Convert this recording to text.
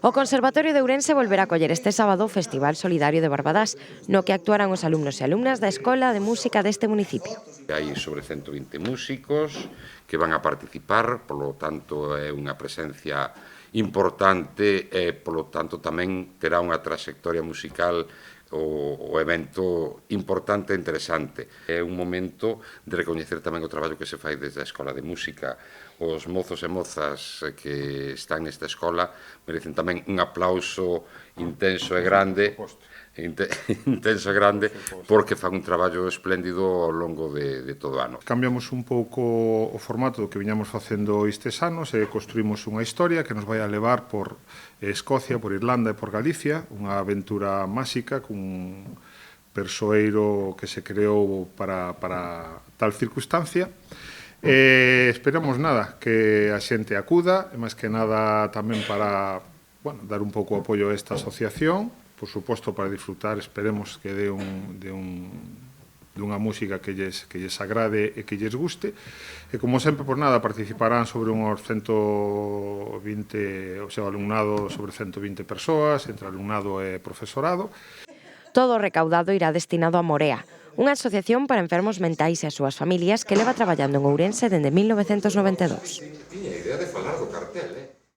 O Conservatorio de Ourense volverá a coller este sábado o Festival Solidario de Barbadás, no que actuarán os alumnos e alumnas da Escola de Música deste municipio. Hai sobre 120 músicos que van a participar, polo tanto é unha presencia importante e polo tanto tamén terá unha trayectoria musical o evento importante e interesante. É un momento de recoñecer tamén o traballo que se fai desde a Escola de Música. Os mozos e mozas que están nesta escola merecen tamén un aplauso intenso e grande, porque fan un traballo espléndido ao longo de todo o ano. Cambiamos un pouco o formato do que viñamos facendo estes anos e construímos unha historia que nos vai a levar por Escocia, por Irlanda e por Galicia, unha aventura máxica cun persoeiro que se creou para tal circunstancia. Esperamos nada, que a xente acuda, e máis que nada tamén para dar un pouco de apoio a esta asociación, por suposto para disfrutar, esperemos que dé dunha música que lles agrade e que lles guste, e como sempre, por nada, participarán sobre unhos 120, o sea, alumnado sobre 120 persoas, entre alumnado e profesorado. Todo o recaudado irá destinado a Morea, unha asociación para enfermos mentais e as súas familias que leva traballando en Ourense dende 1992.